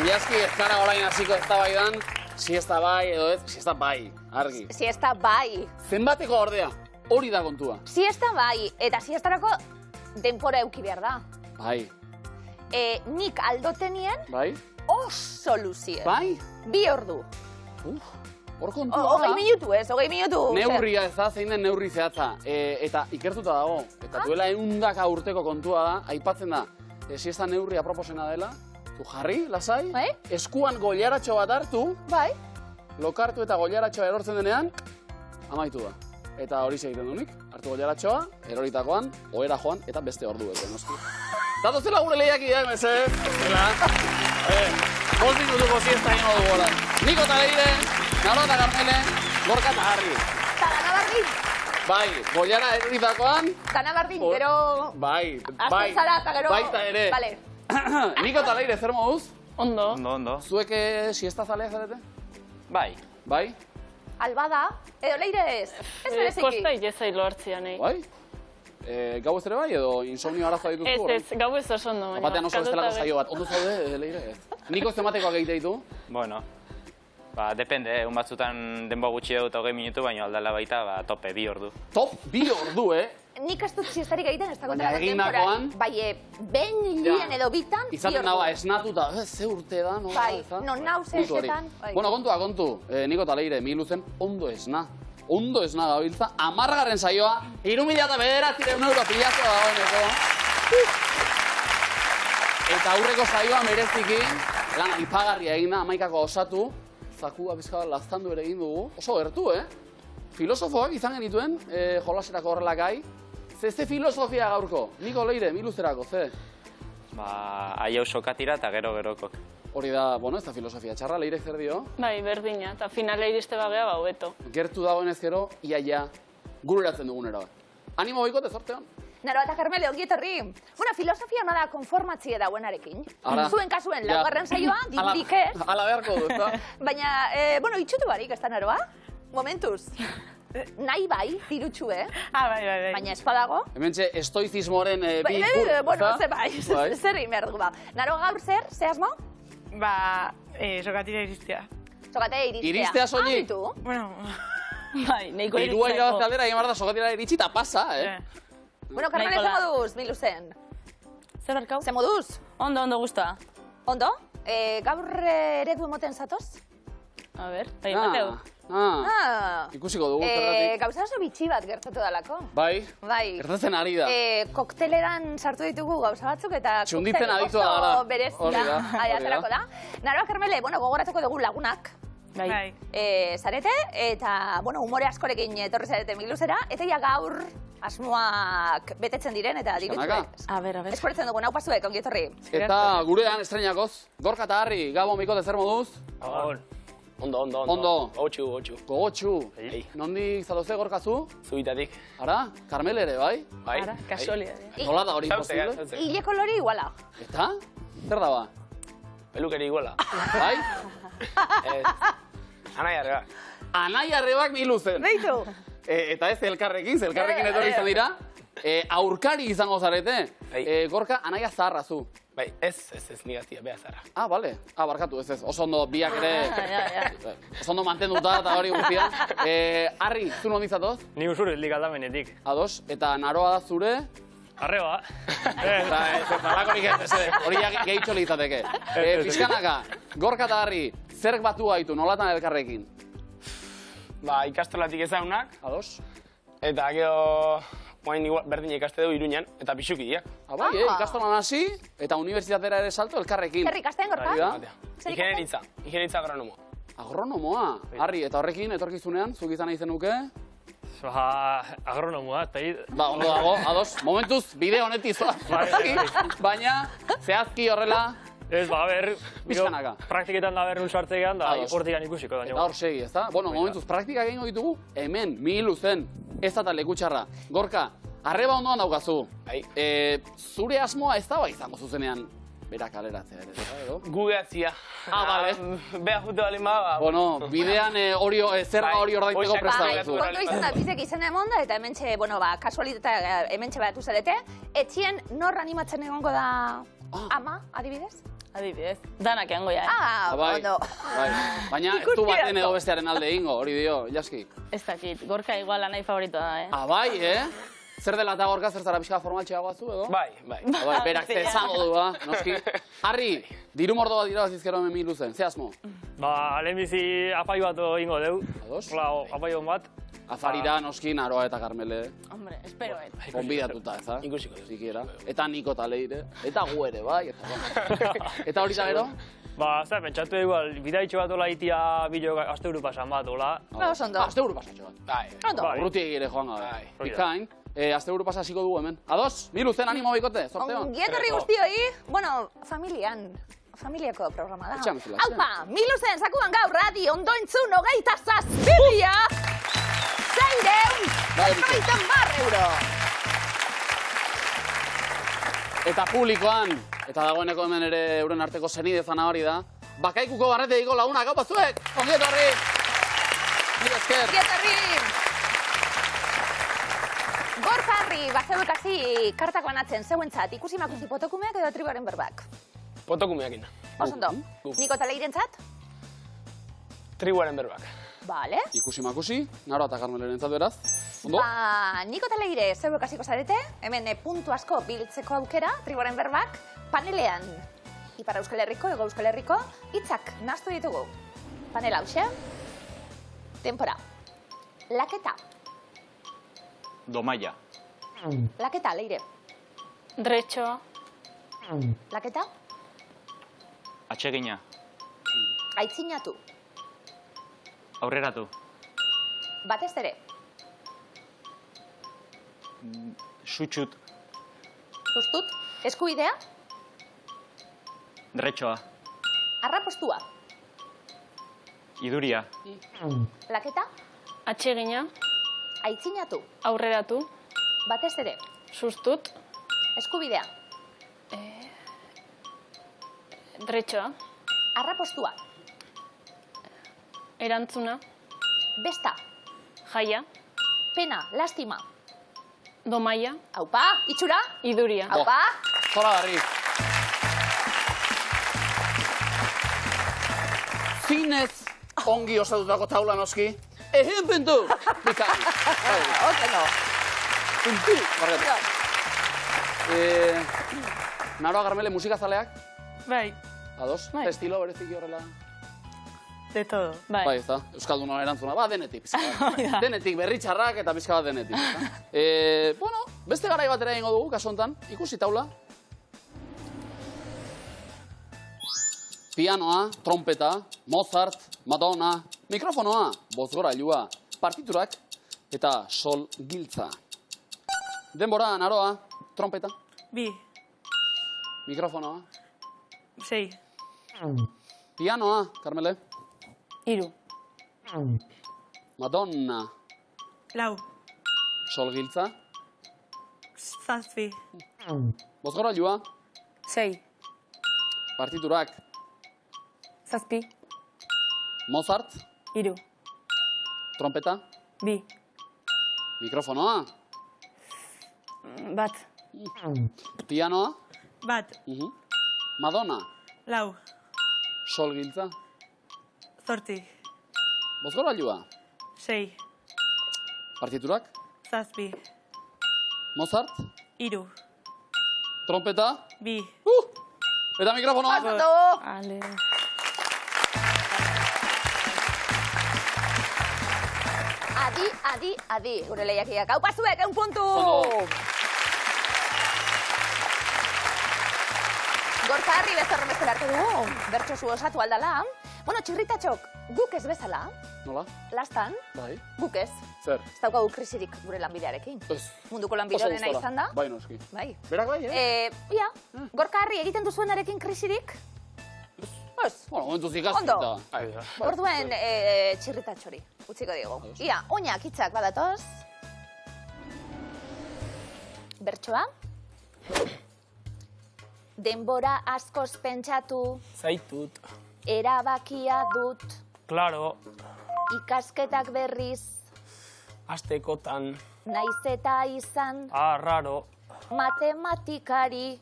Iazki ez gara orain hasiko ez da baidan, siesta bai edo ez, siesta bai, argi. Siesta bai. Zenbateko ordea, hori da kontua. Siesta bai, eta siestarako denpora euki behar da. Bai. Nik aldotenien Bai? oso luzie. Bai? 2 ordu. Hor kontua da. 20 minutu ez, 20 minutu. Neurria ez da, zein den neurri zehatza. Eta ikertuta dago. Eta duela 100 urteko kontua da, aipatzen da. Siesta neurria proposena dela, zu jarri, lasai, Bai? eskuan goilaratxo bat hartu, Bai. lokartu eta goilaratxoa erortzen denean, amaitu da. Eta hori egiten dunik, hartu goilaratxoa, eroritakoan, ohera joan, eta beste ordu ez, noski. Datozela gure lehiakideak, mesedez. Zela. 5 minutuko siesta ingo dugu horan. Niko eta Leire, Naro eta Karmele, Gorka eta Harri. Eta dana bardin. Bai, goilara eroritakoan, Dana bardin, gero... bai, Azten zara eta gero... baita ere. Vale. Niko eta Leire, zer moduz? Ondo. Ondo. Zuek siesta zaleak zarete? Bai. Bai? Albada, edo Leire ez. Ez bereziki. Kosta igezai lortzia nahi. Bai? Gau ez ere bai, edo insomnio arazoa dituztu? Ez, gau ez oso ondo. Batean oso bestelako saio bat. Ondo zaude, Leire? Niko zematekoak egite ditu? Bueno. Depende, egun batzutan denbo gutxi dut 20 minutu, baina aldala baita, tope, 2 ordu. Top, 2 ordu, Nik ez dut siestarik egiten, ez da Baina kontra egindakoan- Bai, ben lien edo bitan, Izaten dagoa esnatuta, ze urte da, no? Bai, non nau zeetan. Bueno, kontu, Niko eta Leire, miluzen, ondo esna. Ondo esna gabiltza, 10. saioa, 3.900 euro pilazio dagoeneko. Eta aurreko saioa mereziki, lan ipagarria egin da, 11ako osatu, zakua bizka laztandu ere egin dugu. Oso gertu, Filosofoak izan genituen, jolaserako horrela gai. Ze filosofia gaurko? Niko Leire, miluzerako, ze? Aiau sokatira eta gero-gerokok. Hori da, bueno, ez da filosofia txarra, Leire zer dio? Bai, berdina, eta finale iriste bagea baueto. Gertu dagoenez gero, iaia, gururatzen dugunera bat. Animo boikote, zorte hon. Naro eta Karmele, ongi etorri. Bueno, filosofia ona da konformatzie dauenarekin. Ara. Zuen kasuen, Ja. laugarren saioa, dik ez. Ala beharko du, ezta? Baina, bueno, itxutu barik, ez da Naroa? Momentuz. Nahi bai, tirutxu, Bai. Baina espadago. Hementxe estoizismoaren bi Bueno, ezta? ze bai, zer egin behar dugu ba. Naro gaur ze asmo? Sokatira iristea. Sokate iristea. Iristea soilik? Ditu. Bueno, Bai, nahiko Irua irabazte aldera, egin behar da sokatira iritsi eta pasa, Bueno, Karmele, ze moduz, miluzen? Zer barkau? Ze moduz? Ondo gusta. Ondo? Gaur eredu emoten zatoz? A ber, bai, Mateu. Ikusiko dugu, zergatik. Gauza oso bitxi bat gertatu dalako. Bai, Bai. gertatzen ari da. Kokteleran sartu ditugu gauza batzuk eta Txunditzen koktel aditua oso gara. berezia. Hori da, Ai, hori da. aterako da. Naroa Karmele, bueno, gogoratuko dugu lagunak. Bai. Zarete, eta, bueno, umore askorekin etorri zarete miluzera, eta ja gaur asmoak betetzen diren eta Pixkanaka. dirutzuek. A ber. Eskuartzen dugu, nau pasuek, ongi etorri. Eta gurean estreinakoz, Gorka eta Harri, Gabon Mikote zer moduz? Ondo. Ondo. Gotxu. Gogotxu. Bai. Nondik zatoze Gorkazu? Zuitatik. Ara, Karmele ere, bai? Bai. Ara, kasualidade. Nola da hori posible? Ile kolori iguala. Eta? Zer da ba? Pelukeri iguala. Bai? Anai arreba. Anai arrebak miluzen. Beitu. Eta ez elkarrekin, elkarrekin etorri izan dira. Aurkari izango zarete. Bai. Gorka, anaia zaharra zu. Bai, ez nigaztia, beha zara. Bale. Barkatu, ez. Oso ondo biak ere. Ja. Oso ondo mantenduta eta hori guztia. Harri, zu nondi zatoz? Ni usur hildik aldamenetik. Ados. Eta Naroa da zure. Arreba. Eta zalakorik ez, hori gehitxo litzateke. Pixkanaka, Gorka eta Harri, zerk batu gaitu, nolatan elkarrekin? Ikastolatik ezaunak, Ados. eta gero oain berdin ikaste dugu Iruñan, eta pixukidiak. Bai, ikastolan hasi, eta unibertsitatera ere salto elkarrekin. Zer ikasten, Gorka? Hori da. Zer ikasten? Ingenieritza agronomoa. Agronomoa. Harri, eta horrekin, etorkizunean, zuk izan nahi zenuke? Agronomoa, eta Ondo dago, ados. Momentuz, bide honetik zoaz. Baina, zehazki horrela, ez, ber, Pixkanaka. praktiketan da berrun sartzean, da Ados. hortikan ikusiko. eta hor segi, ezta? Bueno, momentuz, praktika egingo ditugu, hemen, miluzen, ez da lekutxarra. Gorka, arreba ondoan daukazu. Bai. Zure asmoa ez da izango zuzenean, berak aleratzea ere, edo? Gu gehatzia. Bale. Beha jute bali ma, Bueno, bidean zerga hori ordaintzeko Bai, presta bai, duzu. bai. Kontu izan da, bizek izan emon da, eta hementxe, bueno, kasualitatea hementxe batu zarete. Etxien nor animatzen egongo da ama, adibidez? Adibidez. Danak eango ja, Ah, Bai, ondo. bai. Baina ez du baten edo bestearen alde ingo, hori dio, Jaski. Ez dakit, Gorka igual anai favoritoa da, Ah, bai, Zer dela eta Gorka, zer zara pixka formaltxeagoa zu, edo? Bai, bai. Ah, bai, berak zezango du, ba, noski. Harri, diru mordo bat dira bazizkero hemen Miluzen, ze asmo? Ba, lehenbizi apai bat ingo deu. Ados? Hola, apai hon bat. Afarira, noski, Naroa eta Karmele, Hombre, esperoet. konbidatuta, eza? Ikusiko deu. Sikiera. Eta Niko eta Leire, eta gu ere, bai. Eta hori eta gero? Ba, zera, pentsatu igual, bidaitxo bat ola itia bilo asteburu pasan bat, ola. Ba, oso ondo. Asteburu pasatxo bat. Bai. Ondo. Bai. Urruti egire joan gabe. Bai. Bikain, asteburu pasasiko dugu hemen. Ados, Miluzen animo bikote, sorteon. Ongi etorri guztioi, bueno, familiako programa da. Etxean bezala, Aupa, Miluzen, zakuan gaur radi ondo entzun 27.000 Bai, euro. Eta publikoan, eta dagoeneko hemen ere euren arteko zenidezana hori da, bakaikuko barreteiko lagunak, hau bazuek, ongi etorri! Mila esker! Ongi etorri! Gorka Harri, bazeuek hasi kartak banatzen zeuentzat, ikusi makusi potokumeak edo tribuaren berbak. Potokumeakin. Oso ondo. Niko eta Leirentzat? Tribuaren berbak. Vale. Ikusi makusi, Naroa eta Karmelen entzat beraz. Ondo? Ba, Niko eta Leire zeuek hasiko zarete, hemen puntu asko biltzeko aukera, tribuaren berbak, panelean. Ipar Euskal Herriko, Hego Euskal Herriko, hitzak nahaztu ditugu. Panel hause. Tempora. Laketa. Domaia. Laketa, Leire. Dretxoa. Laketa. Atsegina. Aitzinatu. Aurreratu. Batez ere. Sutxut. Sustut. Eskubidea. Dretxoa. Arrapostua. Iduria. Laketa. Atsegina. Aitzinatu. Aurreratu. Batez ere. Sustut. Eskubidea. Dretxoa. Arrapostua. Erantzuna. Besta. Jaia. Pena. Lastima. Domaia. Aupa. Itxura. Iduria. Aupa. Zora garri. Zinez ongi osatutako taula noski. Egen pintu! Bikain. Oso. Pintu! Barretu. Naroa Karmele musikazaleak, Bai. ados? Bai. Estilo bereziki horrela. De todo. Bai. Bai, ez da, Euskalduna erantzuna, ba, denetik, pizka bat. Denetik, berritxarrak eta pizka bat denetik. Bueno, beste garai batera egingo dugu, kasu honetan, ikusi taula. Pianoa, trompeta, Mozart, Madonna, mikrofonoa, bozgorailua, partiturak eta sol giltza. Denbora, Naroa, trompeta, Bi. mikrofonoa, 6. pianoa, Karmele, Iru. Madonna, Lau. sol giltza, Zazpi. bozgorailua, 6. partiturak, Zazpi. Mozart, Iru. trompeta, Bi. mikrofonoa, Bat. pianoa, Bat. Madonna, Lau. sol giltza, Zortzi. bozgorailua, 6. partiturak, Zazpi. Mozart, Iru. trompeta, Bi. eta mikrofonoa. Ondo. Ale. Adi, gure lehiakiak. Hau pasuek, 1 puntu! Ondo. Gorka Harri bezarren bezala hartu dugu, bertso zu osatu aldala. Bueno, txirritatxok, guk ez bezala, Nola? lastan, Bai. guk ez. Zer? Ez daukagu krisirik gure lanbidearekin. Ez. Munduko lanbide Oso onena gustora. izan da. Bai, noski. Bai. Berak bai, Ia, Gorka Harri egiten duzuenarekin krisirik? Ez. Bueno, momentuz ikastu Ondo. eta... Bai, da. Orduen txirritatxori, utziko digu. Ia, oinak hitzak badatoz. Bertsoa. Denbora askoz pentsatu, Zaitut. erabakia dut, Claro, ikasketak berriz, astekotan. naiz eta izan, Raro. matematikari,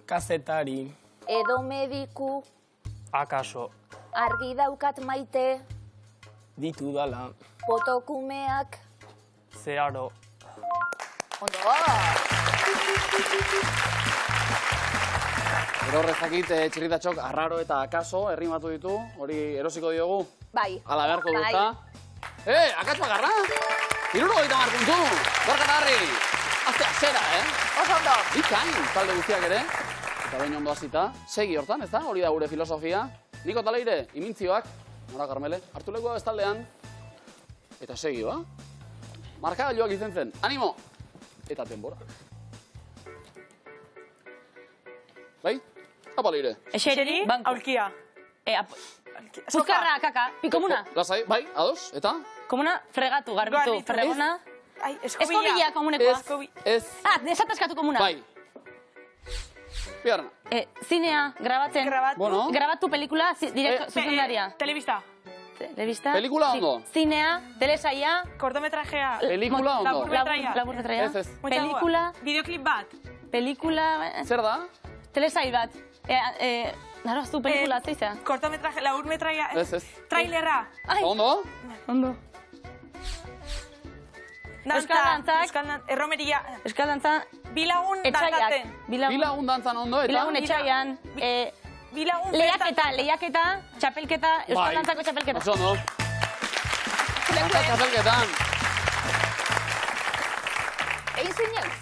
Kazetari. edo mediku, Akaso. argi daukat maite, Ditu dala. potokumeak. Zeharo. Ondo! Gero horrezakit txirritatxok arraro eta akaso errimatu ditu, hori erosiko diogu, Bai. ala beharko Bai. duzta. Akatxo agarra! 70 puntu! Gorka Tarri! Azte azera, Oso ondo! Ikain, talde guztiak ere. Eta baino ondo hasita. Segi hortan, ez da? Hori da gure filosofia. Niko Taleire, imintzioak. Nora Karmele, hartu lekua bestaldean. Eta segi, ba? Markagailuak izen zen. Animo! Eta denbora. Bai? Apa Leire. Esereri, Aurkia. Puzkarra, kaka, pikomuna. Lasai, bai, ados, eta? Komuna, fregatu, garbitu, Garbitu. fregona. Ai, Eskobila komunekoa. Ez, Desatazkatu komuna. bai. Bigarna. Zinea, grabatzen. Bueno, Grabatu pelikula, zuzendaria. Telebista. Telebista. Pelikula Sí. ondo. Zinea, telesaia. Kortometrajea. Pelikula ondo. Laburmetraia. Laburmetraia. Ez, ez. Pelikula, Videoclip bat. pelikula, Zer da? telesai bat. Naraztu pelikula, zeizea. Kortometraje, laburmetraia. Ez, ez. Trailerra. Ai, Ondo? ondo. Dantza. Euskal Erromeria. Euskaldantza, Bilagun etxaiak. dantaten. Bilagun dantzan ondo, eta? Bilagun etxaian. Bilagun Lehiaketa, txapelketa, Euskaldantzako txapelketa. Oso ondo. Dantza txapelketan. Egin zinez?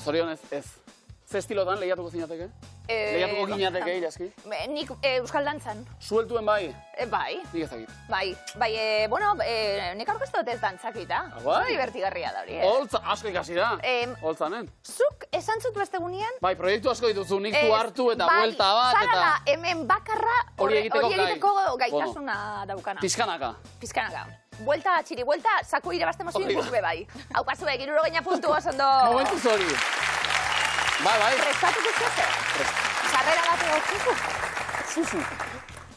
Zorionez, ez. Ze estilotan lehiatuko zinateke? Lehiatuko ginateke, Ilaski? Nik euskal dantzan. Sueltuen bai, Bai, nik ezakit. bai. Bueno, nik aurkeztu dut ez dantzakita. bai? Oso divertigarria da hori, Holtza, asko ikasi da. Holtzanen. Zuk esan zut beste gunean? Bai, proiektu asko dituzu, nik du hartu eta bai, buelta bat, zara da, eta hemen bakarra Hori egiteko gaitasuna daukana. pizkanaka. Pizkanaka. Buelta, txiri, buelta, saku irabazten mozien Hori da. guzbe bai. Hau pasue, 60 puntu oso ondo. Momentu zori. Bai, bai. Prestatuko zuze? Sarrera bat egotzuzu? Fufu.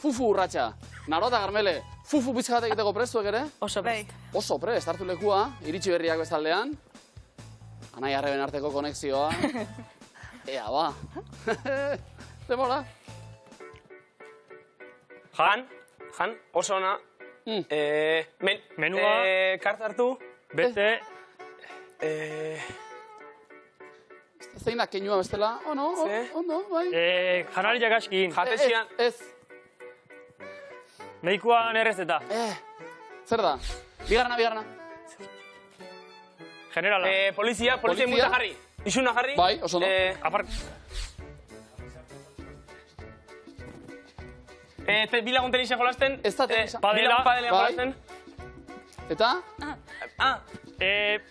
Fufu urratxa. Naro eta Garmele, fufu pizkat egiteko prestuek ere? Oso best. Oso prest, hartu lekua, iritsi berriak bestaldean. Anai arreben arteko konexioa. Ea, ba. Demora. Jan, oso ona. Menua. Karta hartu. Beste. Zein da keinua bestela? Ondo, bai. Janariak askin. Jatesian. Ez. Medikuan errezeta. Zer da? Bigarna. Generala. Polizia multa jarri. Isuna jarri. Bai, oso ondo. Bilagun tenisa jolasten. Ez da tenisa. Padela. Padela Bai. jolasten. Eta?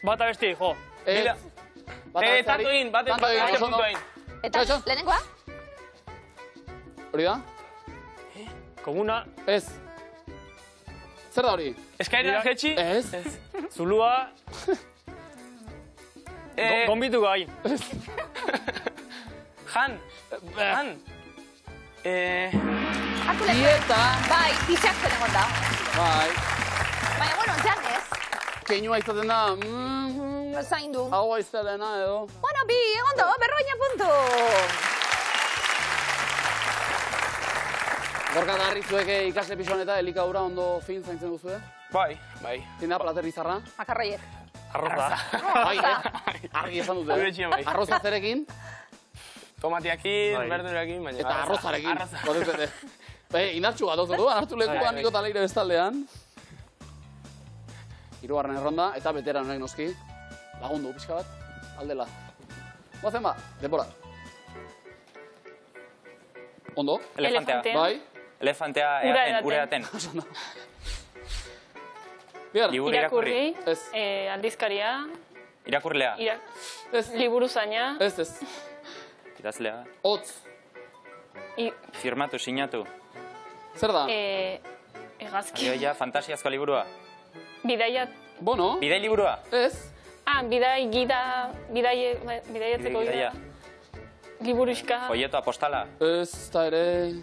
Bata besti, jo. Ez. Tantoin, bate oso ondo. puntuain. Eta, Txo. lehenengoa? Hori da? Komuna. Ez. Zer da hori? Eskaira jetxi. Ez. Zulua. Gombitu gain. Jan. Hartu leku. Dieta. Bai, pixak zen egon da. Bai. Baina, bueno, janez. Keinua izaten da. Zaindu. Hau aiztelena edo. Bueno, bi, egon da, 40 puntu. Gorka Tarri zuek ikasle pisuan eta elikaura ondo fin zaintzen duzue? Bai. Zein da plater bizarra? Makarroiek. Arroza. Bai, argi esan dute. Gure etxean bai. Arroza zerekin Tomatiakin, Bai. berdurakin, baina... eta arrozarekin. Arroza. Batez ere. Indartxu bat orduan, hartu lekuan Bai. Niko Taleire bestaldean. Hirugarren erronda eta beteran honek noski. Lagundu, pixka bat, aldela. Goazen ba, denbora. Ondo? Elefantea. Bai. Elefantea Ura ura edaten. edaten. Biar, Liburu irakurri. ez, Aldizkaria, Irakurlea. ez, liburu zaina, ez. Idazlea. Hotz, Firmatu, sinatu. zer da? hegazki, Aioia, fantasiazko liburua. bidaia, Bono, Bidai liburua. ez, bidaiatzeko Bidaia. liburuxka, Folleto apostala. ez da ere...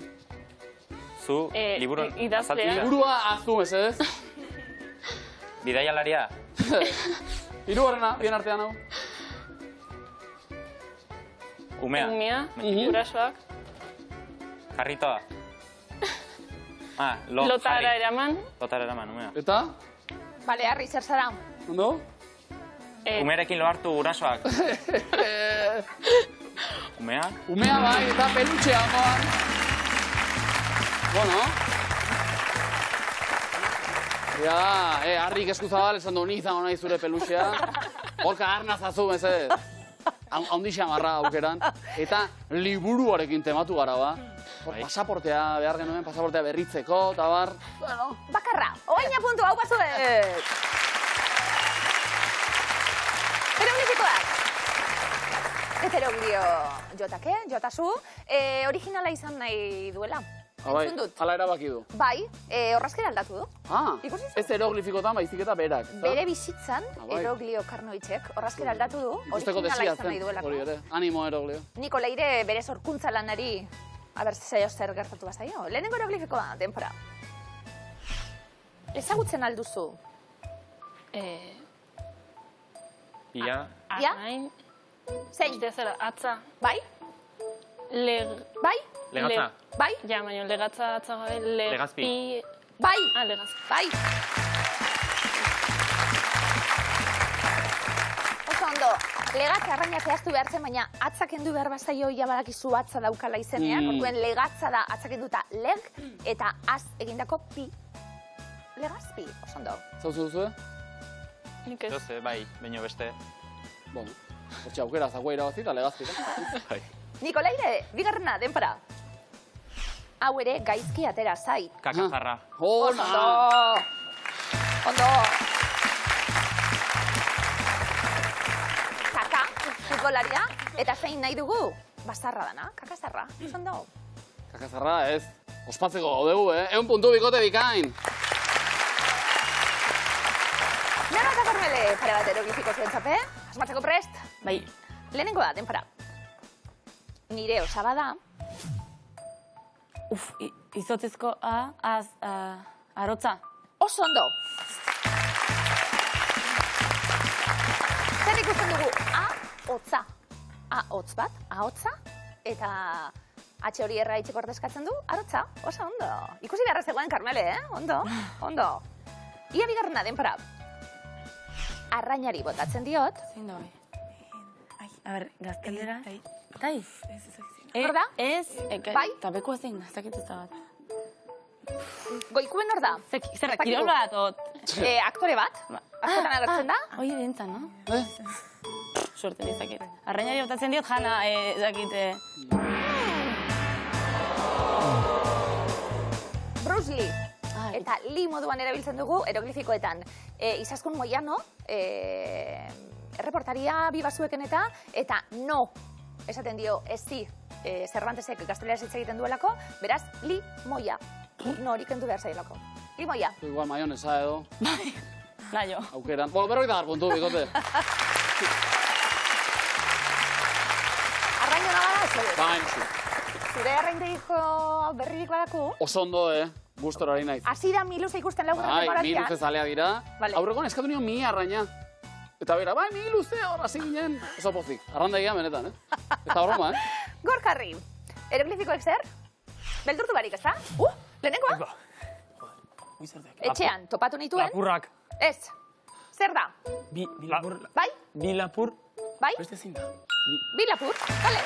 Zu, liburu idazlea. azaltzen dira. Liburua aztu ez? Bidaialaria. Hirugarrena, bien artean hau. Umea. umia, Mhm. gurasoak, Jarritoa. Lotara eraman. Lotara eraman, umea. Eta? Bale, Harri, zer zara? Ondo? Umerekin lo hartu gurasoak. Umea? Umea bai, eta pelutxea ondoan. Bueno. Ja, Harrik eskuzabal esan du, ni izango nahi zure pelutxea. Horka arnazazu, mesedez. Haundixa marra aukeran. Eta liburuarekin tematu gara, ba. Pasaportea behar genuen, pasaportea berritzeko, eta bar. Bueno. Bakarra, oaina puntu, hau pazuet! Eroglifikoak! Heteroglio jotake, jotazu, originala izan nahi duela. Bai, Entzun dut. ala erabaki du. Bai, horrazkera aldatu du. Ikusi zu? Ez eroglifikotan baizik eta berak. Bere bizitzan, bai. Eroglio Karnoitzek, horrazkera aldatu du, Ikusteko originala desia izan nahi zen, duelako. hori ere. Animo eroglio. Niko Leire bere sorkuntza lanari, zaio zer gertatu bazaio. Lehenengo eroglifikoa, denpora. Ezagutzen alduzu. Ia. Ja? Arrain. Zein? Ustea zera, atza. Bai? Bai? Legatza. Bai? Ja, baina legatza atza gabe. Legazpi. Bai? Legazpi. Bai? Oso ondo, legatza arraina zehaztu behar zen, baina atzak kendu behar bazaio ia badakizu atza daukala izenean, orduen legatza da atzak kenduta leg, eta az egindako pi. Legazpi, oso ondo. Zauzu duzu, Nik ez. Jose, bai, baino beste. Bueno, hortxe aukera zakua irabazi eta legazti. Bai. Niko Leire, bigarrena, denpora. Hau ere gaizki atera zait. Kakazarra. Ona! Ondo! Kaka, futbolaria, eta zein nahi dugu? Bazarra dana, kakazarra, oso ondo. Kakazarra ez. Ospatzeko gaudegu, Egun puntu bikote bikain. Nara eta Karmele, pare bat eroglifiko zuen txape, asmatzeko prest? Bai. Lehenengo da, denpora. Nire osaba da, Izotzezko arotza. oso ondo. Zer ikusten dugu? A-hotza. A-hotz bat, a-hotza, eta H hori erra itxeko ordezkatzen du, arotza, oso ondo. Ikusi beharra zegoen, Karmele, Ondo, ondo. Ia bigarrena, denpora. Arrainari botatzen diot. Zein da bai? A ber, gazteldera. Tai? Hor da? Ez. Bai? Eta bekoa zein da, ez dakit ez da bat. Goikuen hor da? Zer, kirol bat, ot. Aktore bat, askotan agertzen da. Hoi erentzan, no? Suerte nizakit. Arrainari botatzen diot, jana, ez dakit. Bruce Lee. Eta Lee moduan erabiltzen dugu eroglifikoetan. Izaskun Moiano, erreportaria bibasueken eta no, esaten dio ezi Cervantesek gazteleraz hitz egiten duelako, beraz, Lee Moia. No hori kendu behar zailako. Lee Moia. Igual maionesa edo, Naio. aukeran. Bueno, berroi da puntu bikote. Arraino nabara, ez edo. Baina, Zure arraindegiko berririk badaku, oso ondo, gustora ari naiz. hasi da Miluza ikusten laugarren Bai, mi temporadian. luze zalea dira. Vale. Aurrekoan eskatu nion mi arraina. Eta bera, bai, mi luze, hor hasi ginen. Oso pozik. Arrandegia benetan, Ez da broma, Gorkarri, eroglifikoek zer? Beldurtu barik, ez da? Lehenengoa? Etxean, topatu nituen? Lapurrak. Ez. Zer da? Bi lapur. Bai? Bi lapur. Bai? Beste zein da? Bi lapur? Bale.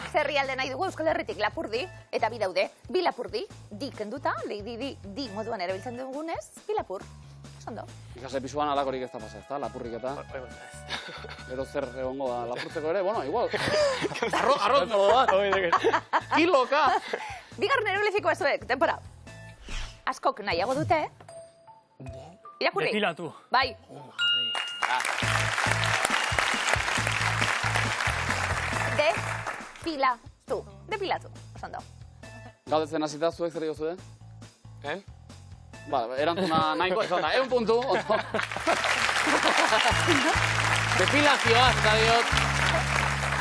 Zerrialde nahi dugu Euskal Herritik lapurdi, eta bi daude. Bi lapurdi, di kenduta, di moduan erabiltzen dugunez, bi lapur. Ondo. Ikase pisuan alakorik ez da pasa, ezta? Lapurrik eta. Gero zer egongo da lapurtzeko ere, bueno, igual. Arroz modo bat. Kiloka. Bigarren eroglifikoa zuek, denpora. Askok nahiago dute. Irakurri. Depilatu. Bai. Depilatu. Depilatu. Oso ondo. Galdetzen hasita zuek zer diozu, Ba, erantzuna nahiko izan da. Puntu, ondo. Depilazioa, eta diot.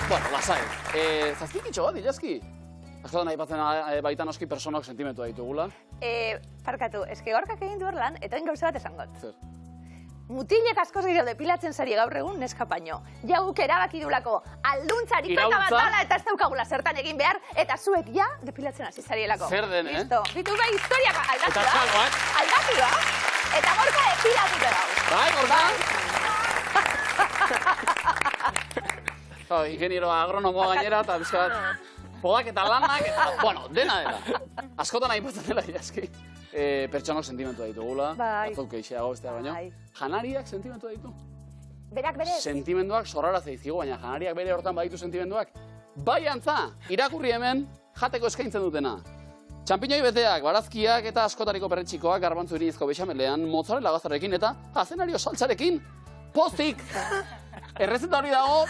Bueno, lasai. Zazpikitxo bat, ilazki. Askotan aipatzen baita noski personok sentimentua ditugula. Parkatu, eske Gorkak egin du lan, eta gauza bat esangot. Zer? mutilek askoz gehiago depilatzen zari gaur egun neskapaino. Jauk erabaki dulako alduntzari peta bat Iraultza. dala eta ez daukagula zertan egin behar, eta zuek ja depilatzen hasi zarielako. Zer den, Listo. Bitu bai historiak aldatu Eta da. salgoak. Aldatu da. Eta gorka depilatuta dau. Bai, gorka? Ingeniero agronomoa gainera, eta bizkat, podak eta lanak, eta, bueno, dena dela. Askotan aipatzen dela, jaski. Pertsonok sentimentua ditugula, Bai. batzuk keixeago besteak baino. Bai. Janariak sentimentua ditu. Berak berez. Sentimenduak sorrara zaizkigu, baina janariak bere hortan baditu sentimenduak. Bai antza, irakurri hemen, jateko eskaintzen dutena. Txampiñoi beteak, barazkiak eta askotariko perretxikoak garbantzu irinizko bexamelean, mozzarella gazarekin eta azenario saltzarekin. Pozik! Errezeta hori dago,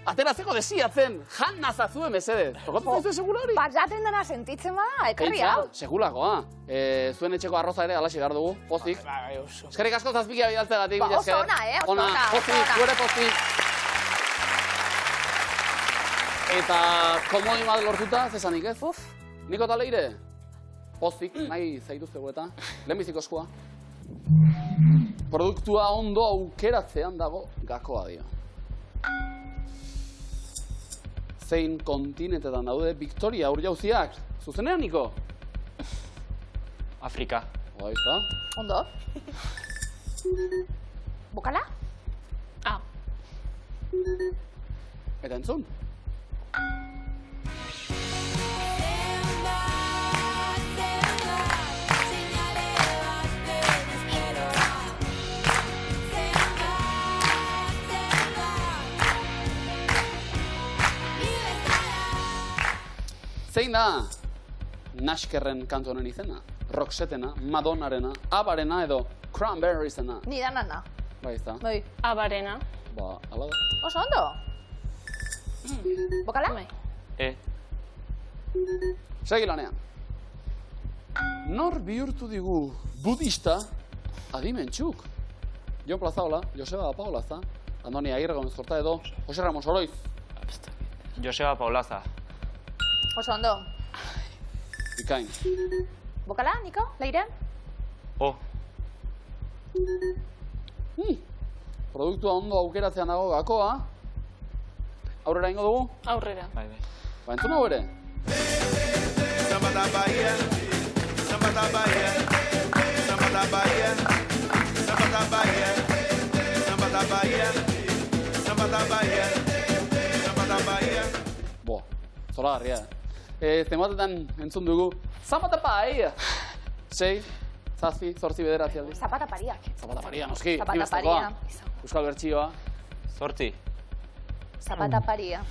ateratzeko desiatzen, jan nazazue mesedez. Tokatzen zaizu segura hori? Bat jaten dena sentitzen bada, ekarri hau. Segulakoa. Zuen etxeko arroza ere alaxi behar dugu, pozik. Bai, oso. Eskerrik asko zazpikia bidaltzegatik. Ba, mila oso esker. ona, oso ona, oso Pozik, ona. zuere pozik. Eta komodi bat lortuta, zesanik ez? Niko eta Leire? Pozik, nahi zaituztegu eta lehenbiziko eskua. Produktua ondo aukeratzean dago gakoa dio. Zein kontinentetan daude Victoria urjauziak? Zuzenean, Niko? Afrika. Oizta. Ondo. Bokala? Ah, Eta entzun? Zein da Nashkerren kantu honen izena? Roxetena, Madonnarena, Abarena edo Cranberriesena? Ni da nana. Bai, ezta? Bai. abarena. Ba, ala da. Oso ondo. Bokala? Bai. Segi lanean. Nor bihurtu digu budista adimentxuk? Jon Plazaola, Joseba Paolaza, Andoni Agirre Gomez Korta edo Jose Ramon Soroiz. Joseba Paulaza. Oso ondo. Bikain. Bokala, Niko? Leire? O. Produktua ondo aukeratzean dago gakoa. Aurrera ingo dugu? Aurrera. Bai, bai. Ba, entzun hau ere. Samba da Bahia, samba da Bahia, samba da Bahia, samba da Bahia, samba da Bahia, samba da Bahia, samba da Bahia. Bo, zoragarria. Zenbatetan entzun dugu. Zapata pai! 6, 7, 8, 9 aldiz. Zapata paria. Zapata paria, noski. Zapata ezinbestekoa. paria. Euskal bertsioa. 8. Zapata paria.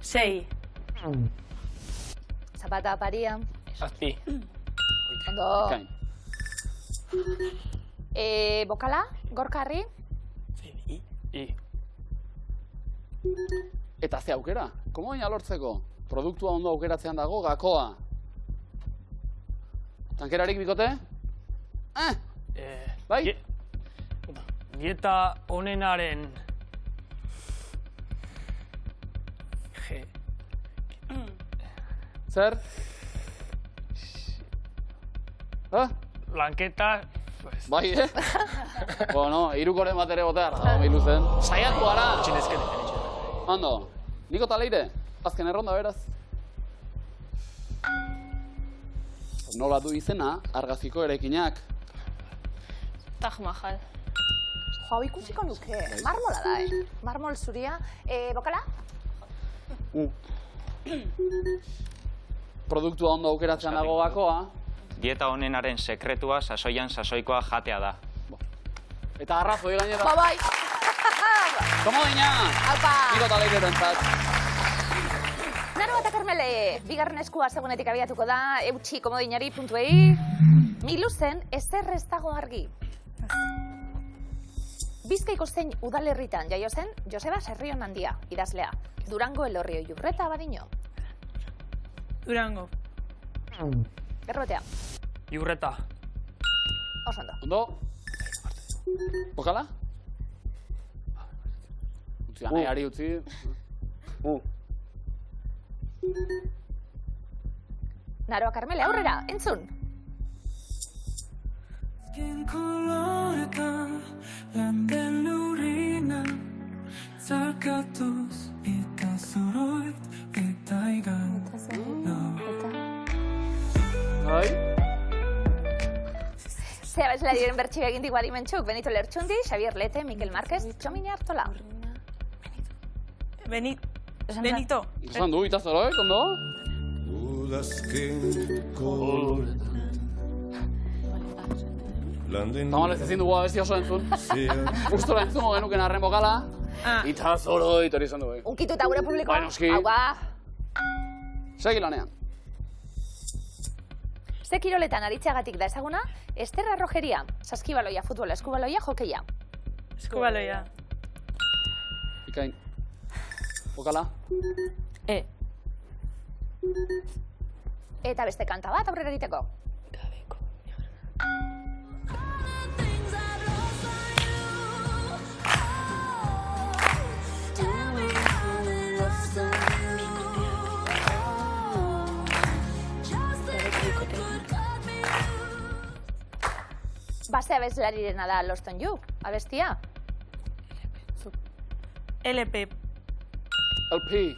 Sei. Zapata paria. Zazpi. Ondo. Bikain. Bokala? Gorkarri? I. Eta ze aukera? Komo baina lortzeko? Produktua ondo aukeratzean dago gakoa. Tankerarik bikote? Bai? Dieta onenaren... Zer? Lanketa... Bai, Bueno, irukoren bat ere botear, da, biluzen. Saiatu gara! Ondo, Niko eta Leire, azken erronda beraz. Nola du izena, argazkiko erekinak. Taj Mahal. Jo, ikusiko nuke. Marmola da, Marmol zuria. Bokala? Produktua ondo aukeratzean dago gakoa. Dieta honenaren sekretua sasoian sasoikoa jatea da. Eta arrazoi gainera. Ba, bai. Komodina! Aupa! Niko eta Leire erentzat. Naro eta Karmele, bigarren eskua segunetik abiatuko da, eutxi komodinari puntuei. Miluzen, ezer ez dago argi. Bizkaiko zein udalerritan jaio zen Joseba Serrion handia, idazlea. Durango Elorrio Iurreta badino. Durango. Gerrotea, Iurreta. oso ondo. Ondo? Bokala? Utzi, aneari utzi. Naroa Karmele, aurrera, entzun. koloretan landen lurrina zarkatuz eta zoroit eta igan. Bai? Ze abeslariren bertxio egindik badimentxuk, Benito Lertxundi, Xavier Lete, Mikel Márquez, Txomini Artola. Benito. Esan du, itazoroik, ondo? Udazken koloretan landen Tamalez ezin dugu abesti oso entzun. Gustora entzungo genuken arren bokala. Itazoroit hori izan du. Unkitu eta gure publiko. Bai, noski. Hau ba. Segi lanean. Ze kiroletan aritzeagatik da ezaguna, Ester Arrojeria, saskibaloia, futbola, eskubaloia, jokeia. Eskubaloia. Ikain. Bokala. Eta beste kanta bat aurrera egiteko. Base abeslarirena da Lost on You, abestia. LP. LP.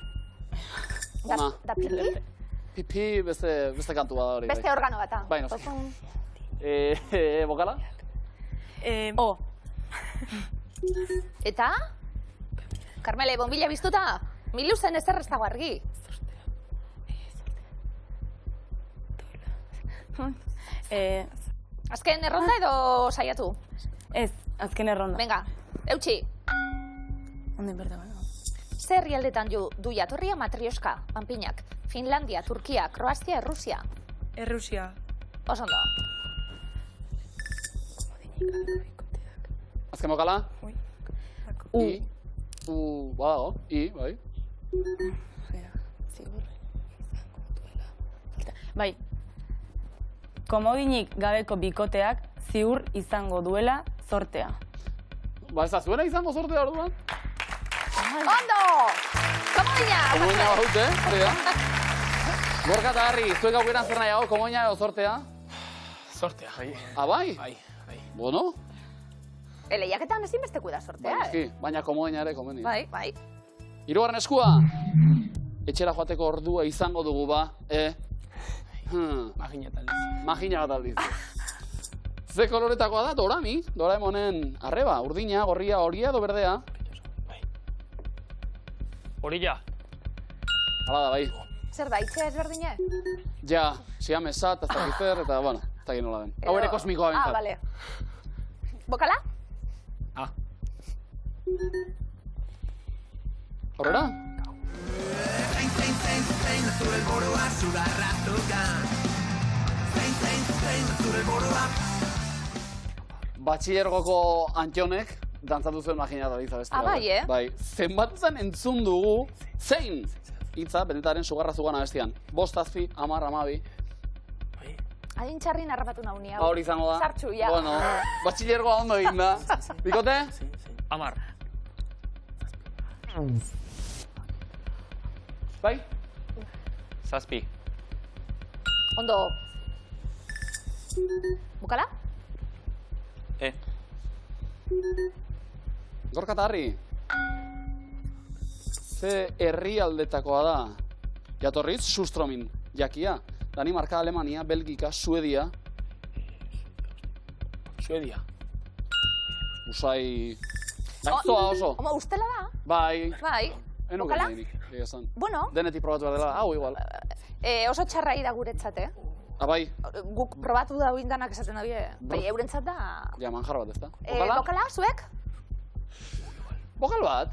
Ona. Da pili? Pipi beste kantu bat hori. Beste organo bata. Bai, noski. Bokala? O. Eta? Carmele, bombilla biztuta? Miluzen ezer ez dago argi. Azken erronda edo saiatu? Ez, azken erronda. Venga, eutxi. Onden berda, baina. Ze herrialdetan du jatorria matrioska, panpinak? Finlandia, Turkia, Kroazia, Errusia. Errusia. Osondo. Azken bokala? U. I. Badago. I, bai. Bai. Komodinik gabeko bikoteak ziur izango duela zortea. Ba, ez da zuena izango sortea orduan? Ondo! Komodina! Komoina baute, hori da. Gorka eta Harri, zuek aukeran zer nahiago, komoina edo sortea? Sortea, bai. Ah, bai? Bai, bai. Bueno, Lehiaketan ezinbesteku da sortea, eski, baina komoina ere komeni. Bai, bai. Hirugarren eskua. Etxera joateko ordua izango dugu ba, Magina eta aldiz. Magina bat aldiz. Ze koloretakoa da, Dorami, Doraemonen arreba, urdina, gorria, horia edo berdea. Horilla. Hala da, bai. Zer da, itxea ezberdine? Ja, siamesa, eta zakizer, eta, bueno, eta gino nola den. Hau ere kosmikoa bintzat. Bale. Bokala? Horrela? Batxillergoko Antionek dantzatu zuen Magina Daliza bestia. Bai, Bai, zenbatzen entzun dugu, zein hitza benetaren sugarra zugan abestian. 5, 7, 10, 12. Adin txarrin harrapatu nauni hau. Hori izango da. Sartxu, ja. Bueno, batxillergoa ondo egin da. Bikote? 10. Bai? 7. Ondo. Bokala? Gorka eta Harri. Ze herrialdetakoa da. Jatorriz, Sustromin, jakia. Danimarka, Alemania, Belgika, Suedia. Suedia. Usai... Aizoa oso. Oma, ustela da? Bai. Bai. Bokala? Bueno. Denetik probatu behar dela, hau igual. Oso txarra da guretzat, Bai. Guk probatu da indanak esaten da bie. Bai, eurentzat da... Ja, manjar bat ez da. Bokala, zuek? Bokal bat?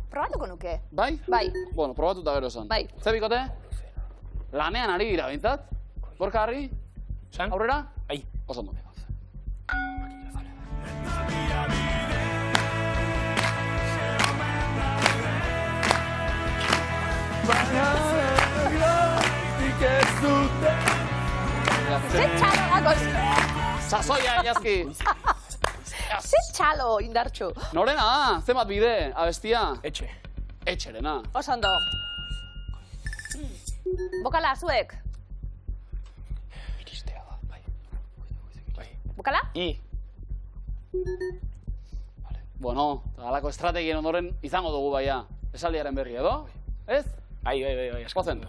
Probatuko nuke. Bai? Bai. Bueno, probatuta gero esan. Bai. Ze bikote? Lanean ari dira, bintzat? Gorka Harri? Aurrera? Bai. Oso ondo. Ze txalo dagoz! Sasoia, jazki! Ze txalo indartxu! Norena, zenbat bide, abestia? Etxe. Etxerena. Oso ondo. Bokala, zuek? Iristea da, bai. Bokala? I. Bueno, halako estrategien ondoren izango dugu baia. Esaldiaren berri edo? Ez? Bai, Ozen.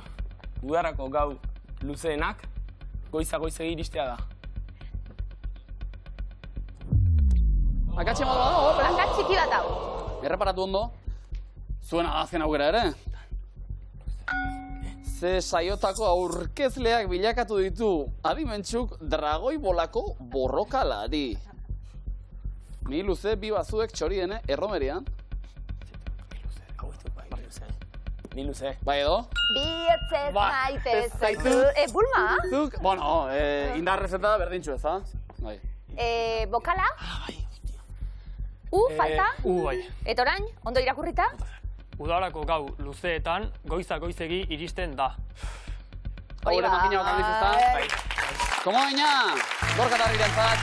Udarako gau luzeenak, goiza-goizegi iristea da. Akatxe modu dago, pero... Hankat txiki bat hau. Erreparatu ondo, zuena da azken aukera ere. Ze saiotako aurkezleak bilakatu ditu adimentsuk dragoi bolako borrokalari. Mi luze bi bazuek txoriene erromerian. Ni luze. Bai edo? Bietzez maitez zaitu. Bulma? Zuk, bueno, indarrezeta berdintxu ez, ha? Bai. Bokala? Falta? Bai. Eta orain, ondo irakurrita? Udarako gau luzeetan, goiza-goizegi iristen da. Haure makina bakarriz ez da? Komodina! Gorkatarriren zat.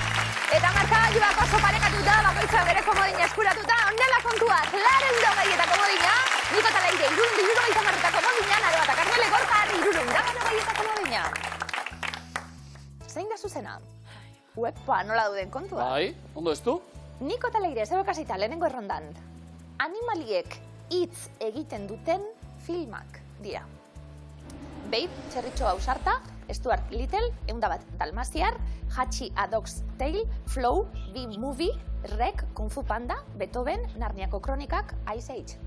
Eta markagailuak oso parekatuta, bakoitza bere komodina eskuratuta, ondela kontuak, 220 eta komodina, Niko eta Leire, 270 marretako komodina, Naro eta Karmele Gorkar, 290 eta komodina. Zein da zuzena? Uepa, nola duden kontua? Bai, ondo ez du? Niko eta Leire, zebe kasita, lehenengo errondan. Animaliek hitz egiten duten filmak dira. Babe, Txerritxo Ausarta, Stuart Little, 101 Dalmatiar, Hachi a Dog's Tale, Flow, B-Movie, Rec, Kung Fu Panda, Beethoven, Narniako Kronikak, Ice Age.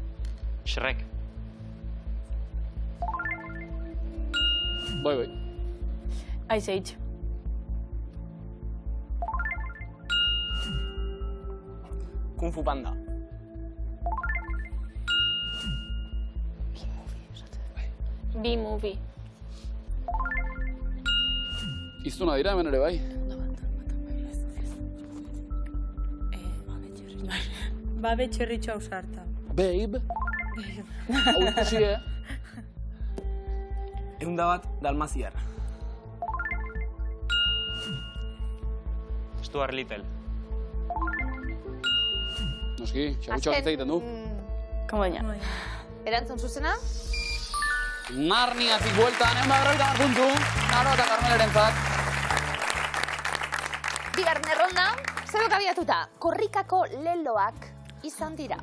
Shrek. Bai. Ice Age. Kung Fu Panda. B-movie. Iztuna dira hemen ere bai. Babe Txerritxo Ausarta. Babe. Hau ikusi, Eundabat Dalmaziar. Stuart Little. Noski, xagutxoak hitz egiten du. Komodina. Erantzun zuzena? Narniatik bueltan, 150 puntu. Naro eta Karmeleren zat. Bigarren erronda, zebek abiatuta, korrikako leloak izan dira.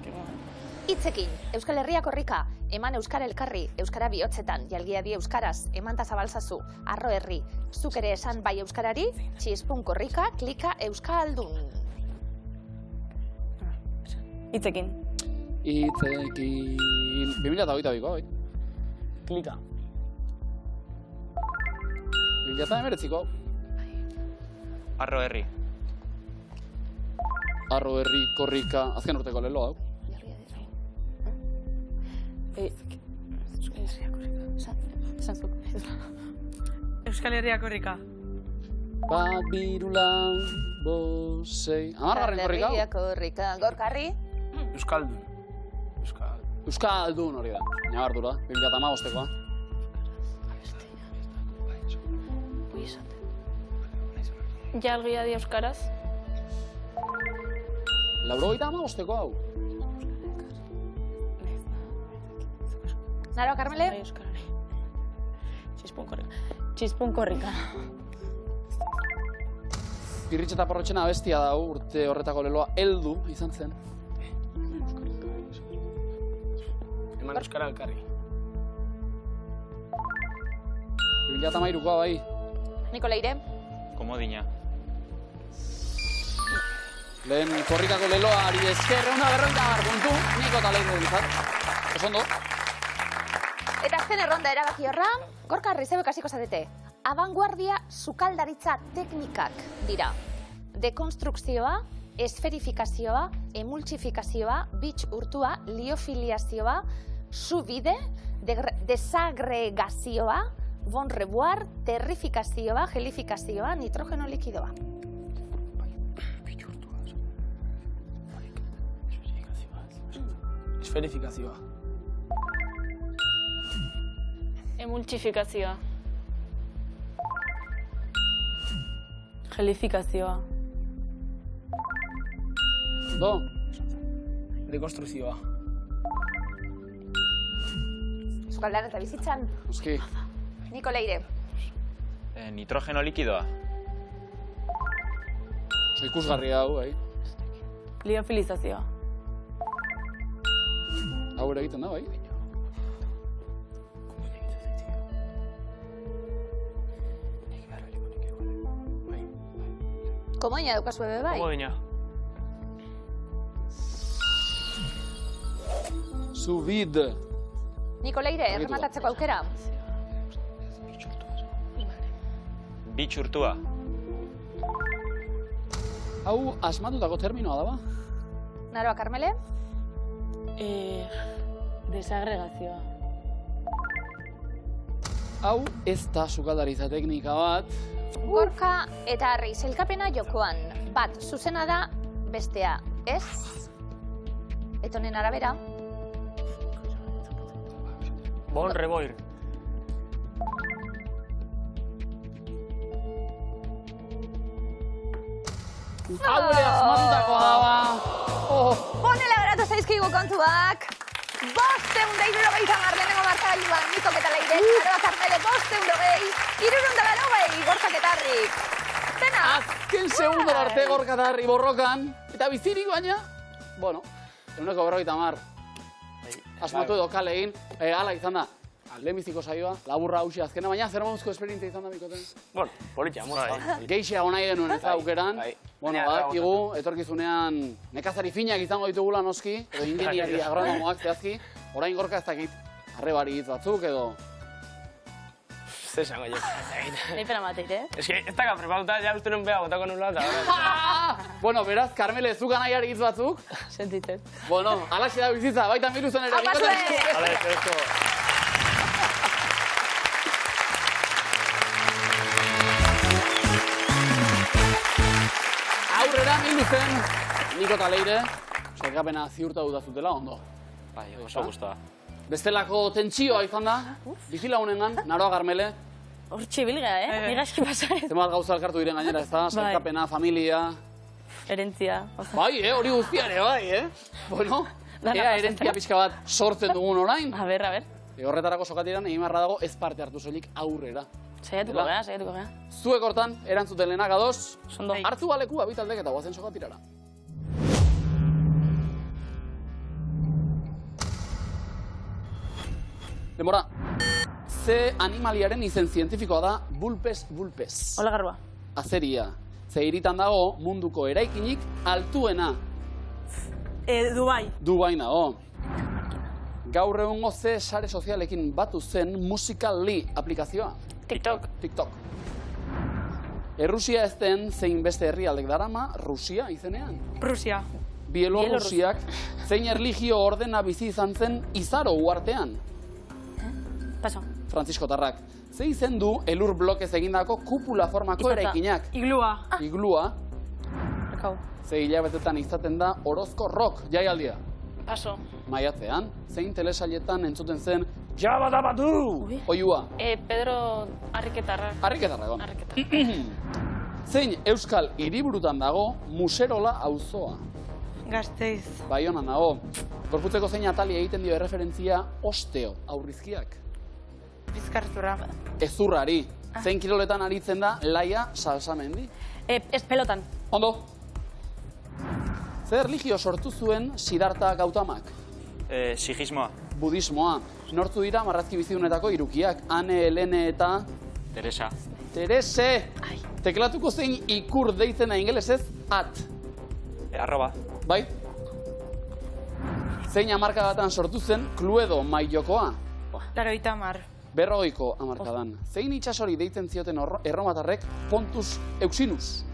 Hitzekin, Euskal Herria korrika, eman Euskara elkarri, Euskara bihotzetan, jalgia bi Euskaraz, eman tazabalzazu, arro herri, zuk ere esan bai Euskarari, txispun korrika, klika Euskaldun. Hitzekin. Hitzekin... 2022ko, bai. Klika. 2019ko. Arro herri. Arro herri, korrika, azken urteko lelo hau. Euskal Herria korrika. Bat, biru, lau, bosei... Amargarren korrika hau? Korrika, Gorkarri. Euskaldun. Euskaldun hori da. Nabardura, 2015koa. Jalgia di Euskaraz. 95ko hau. Naro, Karmele? Bai Euskarari. Txispun korrika. Txispun korrika. Pirritx eta porrotxena abestia da urte horretako leloa heldu izan zen. Eman Euskara elkarri. 2013koa bai. Niko Leire? Komodina. Lehen korrikako leloari esker, 150 puntu, Niko eta Leire dintzat. Osondo. Eta azken erronda erabaki horra, Gorkarri zebek hasiko zarete. Abanguardia sukaldaritza teknikak dira. Dekonstrukzioa, esferifikazioa, emultsifikazioa, bitx urtua, liofiliazioa, subide, desagregazioa, bon reboar, terrifikazioa, gelifikazioa, nitrogeno likidoa. Esferifikazioa. Emultsifikazioa. Gelifikazioa. Do, Dekonstrukzioa. Sukaldaran eta bizitzan, noski. Niko Leire. Nitrogeno likidoa. Oso ikusgarria hau, bai. Liofilizazioa. Hau ere egiten da, bai? Komoina daukazu ebe bai? Komodina. Subid. Niko Leire, errematatzeko aukera. Bi txurtua. Hau asmatutako terminoa da, ba? Naroa, Karmele? Desagregazioa. Hau ez da sukaldaritza teknika bat. Gorka eta Arri sailkapena jokoan. Bat zuzena da, bestea ez. Eta honen arabera. Bon reboir. Hau ere asmatutakoa da, ba? Honela geratu zaizkigu kontuak. 560 lehenengo markagailuan, Nikok eta Leire, Naroa, Karmele, 560, 390, Gorkak eta Arrik. Dena? Azken segundora arte Gorka eta Arri borrokan. Eta bizirik baina, bueno, 150. Asmatu edo kale egin, hala izan da. Lehenbiziko saioa, laburra hausia azkena, baina zer moduzko esperientzia izan da bikoten? Bueno, politxa, mozta. Geixiago nahi genuen ez aukeran. Bueno, badakigu, etorkizunean nekazari finak izango ditugula noski, edo ingeniari agronomoak zehazki, orain Gorka ez dakit arrebari hitz batzuk edo... Zer esango jo. Nahi pena mateite, eh? Ez que ez daka preparatuta, ja uste non beha botako nula eta... Bueno, beraz, Karmele, zuka nahiari hitz batzuk. Sentitzen. Bueno, alaxe da bizitza, baita Miluzen ere. Hala, ezko. Aurrera Miluzen, Niko eta Leire, sailkapena ziurtatu da zutela, ondo. Bai, oso gustoa. Bestelako tentsioa izan da, bizilagunengan, Naroa, Karmele. Hortxe bilga, eh? Nigaski pasaren. Zenbat gauza elkartu diren gainera, ez da? Sailkapena, familia... Herentzia. Bai, hori guztia ere, bai, Bueno, ea herentzia pixka bat sortzen dugun orain. A ber. Horretarako sokatiran egin beharra dago ez parte hartu soilik aurrera. Saiatuko gea. Zuek hortan, erantzuten lehenak ados, Sondo. hartu balekua bitaldek eta guazen sokatirara. Denbora, ze animaliaren izen zientifikoa da Vulpes vulpes. Hola, Garba. Azeria, ze hiritan dago munduko eraikinik altuena. Dubai. Dubai nago. Gaur egungo ze sare sozialekin batu zen Musical.ly aplikazioa. TikTok. Errusia ez den zein beste herrialdek darama Rusia izenean. Rusia. Bielorrusiak zein erlijio ordena bizi izan zen Izaro uartean. Paso. Franziskotarrak. Ze izen du elur blokez egindako kupula formako eraikinak. Iglua. Rekau. Ze hilabetetan izaten da Orozko Rock jaialdia. Paso. Maiatzean, zein telesailetan entzuten zen Jabadabadu! Oiua. Pedro Arriketarra. Arriketarra. Zein euskal hiriburutan dago Muserola auzoa. Gasteiz. Baionan dago. Gorputzeko zein atali egiten dio erreferentzia osteo aurrizkiak. Bizkarrezurra. Ezurrari. Zein kiroletan aritzen da Laia Salsamendi. Ez pelotan. Ondo. Zer erlijio sortu zuen Siddhartha Gautamak? Sigismoa. Budismoa. Nortzu dira marrazki bizidunetako hirukiak? Ane, Helene eta... Teresa. Terese! Teklatuko zein ikur deitzen da ingelesez at. Arroba. Bai? Zein hamarkadatan sortu zen Cluedo mailokoa? 80. 50 hamarkadan. Zein itsasori deitzen zioten erromatarrek Pontus Euxinus?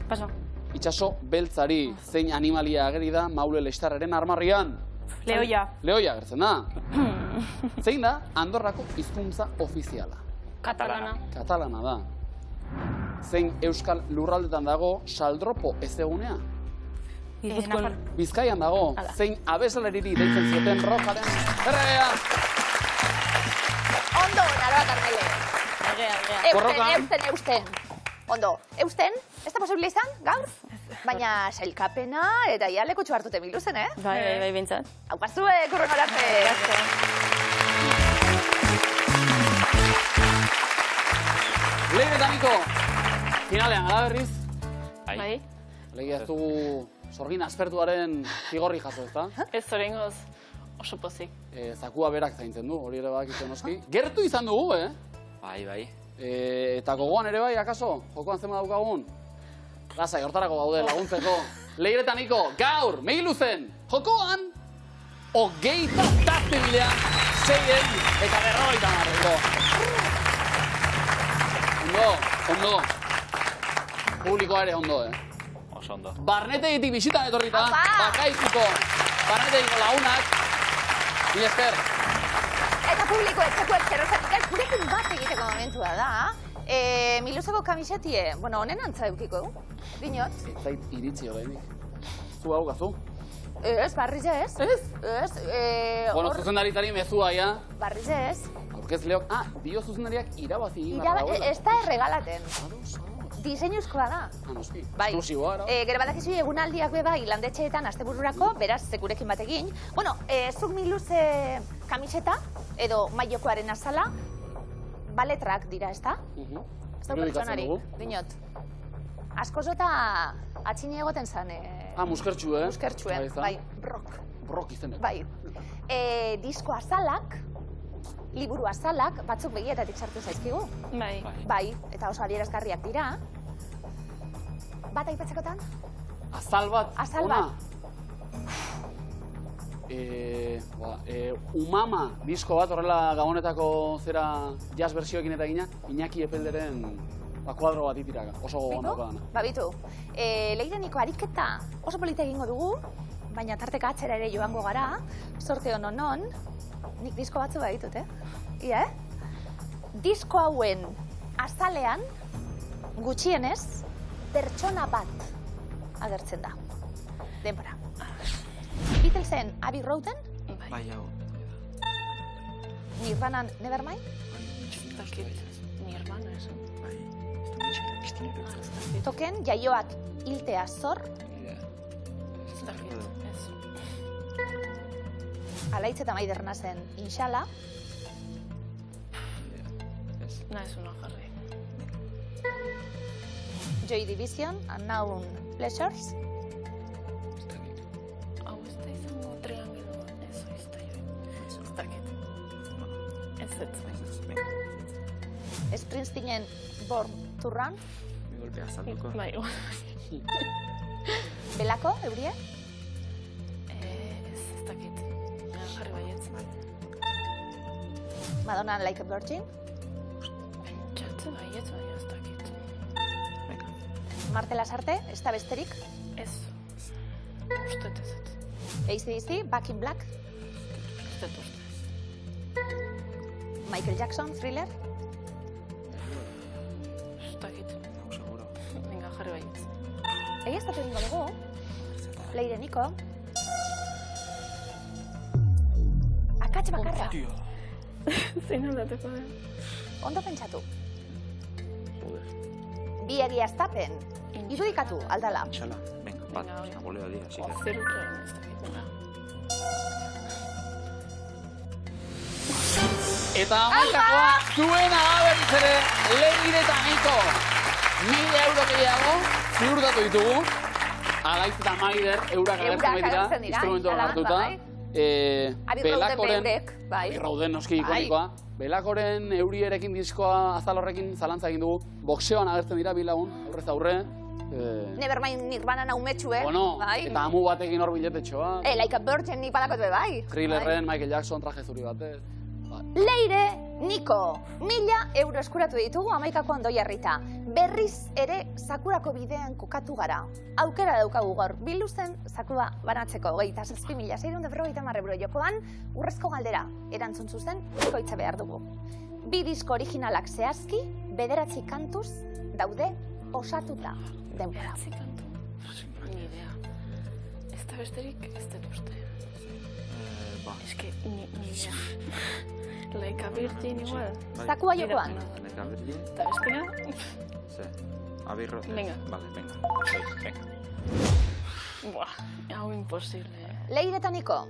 Paso. Itsaso beltzari. Zein animalia ageri da Maule Lextarraren armarrian? Lehoia. Lehoia gertzen da. Zein da Andorrako hizkuntza ofiziala? Katalana da. Zein euskal lurraldetan dago Saldropo ezegunea? Bizkaian dago. Zein abesaleriri deitzen zioten Rojaren erregea? Ondo, Naroa, Karmele. Eusten. Ondo, eusten, ez da posible izan, gaur? Baina sailkapena eta ia lekutxu hartute Miluzen, eh? Bai, bintzat. Hau pasue, kurron orarte. Leire eta Niko, finalean, ala berriz? Bai. Leire ez dugu sorgin aspertuaren zigorri jaso, ezta? Ez oraingoz oso pozik. Zakua berak zaintzen du, hori ere badakizu noski. Gertu izan dugu, Bai. Eta gogoan ere bai, akaso? Jokoan zema daukagun? Lasai, hortarako gaude, laguntzeko. Leire eta Niko, gaur, Meiluzen, jokoan, 27.000 zeien eta 50 Ondo. Publikoa ere ondo, Oso ondo. Barnetegitik bisita etorrita, Bakaiziko Barnetegiko lagunak, mi esker. Eta publiko etxekoek zerrozatik gurekin bat egiteko momentua da. Miluzeko kamisetie, honen antza eukiko, dinot? Ez zait iritzi horreinik. Zu hau gazu? Ez, barriz ez. Ez? Bueno, zuzendaritari mezua, ja. Barriz ez. Aurkezleok, dio zuzendariak irabazi. Ez da erregalaten. Diseinuzkoa da. Noski, Bai. esklusiboa, ara. Gero badakizu egunaldiak bai landetxeetan astebururako, beraz, zekurekin batekin. Bueno, zuk Miluze kamiseta, edo maiokoaren azala, baletrak dira, ez da? Ez da pertsonarik, dinot. Asko zota atxini egoten zen. Muskertxu, Muskertxuen, bai, brok. Brok izenek. Bai. Disko azalak, liburu azalak, batzuk begietatik sartu zaizkigu. Bai, eta oso adierazgarriak dira. Bat aipatzekotan? Azal bat? Azal bat. Umama disko bat, horrela gabonetako zera jazz versioekin eta gina, Iñaki Epelderen kuadro bat itiraka, oso gogoan daukadana. Bitu, Leireniko ariketa oso polita egingo dugu, baina tarteka atzera ere joango gara, sorte honon, nik disko batzu baditut, Ia, Disko hauen azalean, gutxienez, pertsona bat agertzen da. Denbora. Beatlesen Abbey Roaden? Bai, hau. Nirvanan Nevermind? Nirvana, eso. Token jaioak hiltea zor? Alaitz eta Maiderna zen Inshala? Ez una jarri. Joy Division, Unknown Pleasures? Hau ez da izango triangelo, ez da jo. Ez dakit. Ez. Springsteenen Born to Run? Golpea azalduko. Bai, Belako, eurie? Ez dakit. Jarri baietz. Madonna Like a Virgin? Pentsatzen baietz, baina ez dakit. Marte Lasarte, ez da besterik? Ez. Ustet ez. AC/DC, Back in Black? Ustet uste. Michael Jackson, Thriller? Ez dakit. Venga, jarri baietz. Egiaztatu egingo dugu, Leire Niko. Akats bakarra. Zein aldateko da? Ondo pentsatu. Bi egiaztapen. Irudikatu, aldala. Inshala, venga, bat, boleo dia, así que... Zeru ez dakit, venga. Eta amaikakoa zuen agaberriz ere Leire eta Niko 1.000 euro gehiago ziurtatu ditugu. Alaitz eta Maider eurak agertzen baitira, instrumentuan hartuta. Belakoren, Rauden noski ikonikoa, Belakoren eurierekin diskoa azal horrekin zalantza egin dugu, boxeoan agertzen dira bi lagun, aurrez aurre. Nevermind Nirvana naumetxue. Bueno, eta amu batekin hor biletetxoa. Like a Virgin nik badakot bai. Thrillerren, Michael Jackson, traje zuri batez. Leire Niko, 1.000 euro eskuratu ditugu amaikako ondo jarrita. Berriz ere Sakurako bidean kokatu gara. Aukera daukagu gaur, Biluzen Sakura banatzeko 27.650 euro jokoan, urrezko galdera, erantzun zuzen, bikoitza behar dugu. Bi disko originalak zehazki, 9 kantuz daude osatuta. Denbora. 9 kantu? Ni idea. Ez da besterik, ez dut uste. Eske, ni idea. Like a Virgin igual. Sakua jokoan. Like a Virgin. Eta bestea? Sí. Abirro. Venga. Vale, venga. Buah, hau imposible. Leire eta Niko.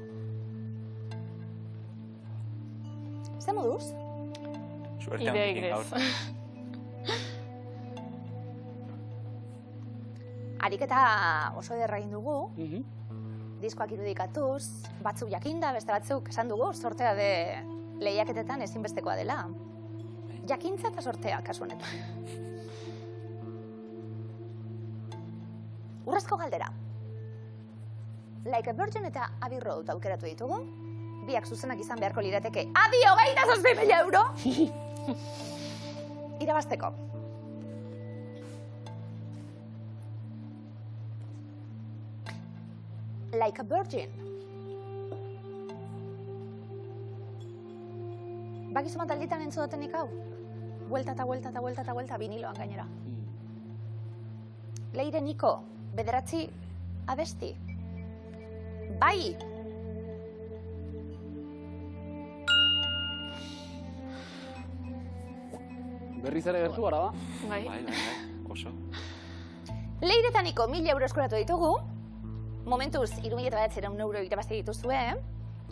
Zer moduz? Suerte Idea handikin gaur. igrez. Ariketa oso ederra egin dugu, diskoak irudikatuz, batzuk jakinda, beste batzuk esan dugu, sortea de lehiaketetan ezinbestekoa dela. Jakintza eta sortea, kasu honetan. Urrezko galdera. Like a Virgin eta Abbey Road aukeratu ditugu. Biak zuzenak izan beharko lirateke. Adi, 27.000 euro! Irabazteko. Like a Virgin. Bakizu bat alditan entzudatenik hau? Buelta eta buelta eta buelta eta buelta viniloan gainera. Leire Niko, bederatzi abesti. Bai! Berriz ere gertu gara, ba? Bai. Oso. Leire eta Niko 1.000 euro eskuratu ditugu. Momentuz, 3.900 euro irabazte dituzue.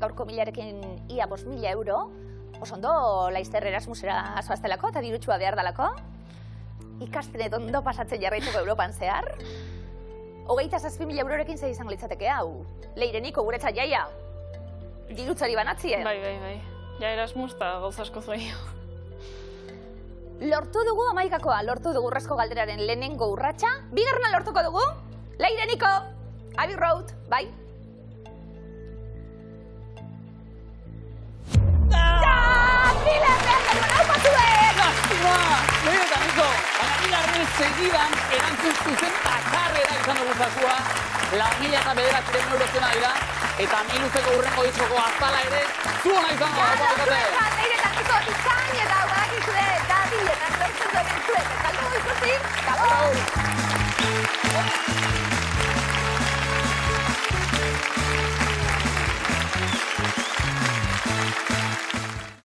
Gaurko 1.000-arekin ia 5.000 euro. Oso ondo, Laizter Erasmusera zoaztelako eta dirutxua behar dalako. Ikasten ondo pasatzen jarraituko Europan zehar. 27.000 eurorekin zer izango litzateke hau. Leire Niko, guretzat jaia. Dirutzari banatzien. Bai. Ja Erasmus eta gauza asko zoio. Lortu dugu amaikakoa, lortu dugu urrezko galderaren lehenengo urratxa. Bigarrena lortuko dugu. Leire Niko, Abbey Road, bai? Leire eta Niko, baina bigarren segidan erantzun zuzen bakarrera izan dugu zakua. 4.900 euro zena dira, eta Miluzeko urrengo ditzoko azala ere, zuona izango.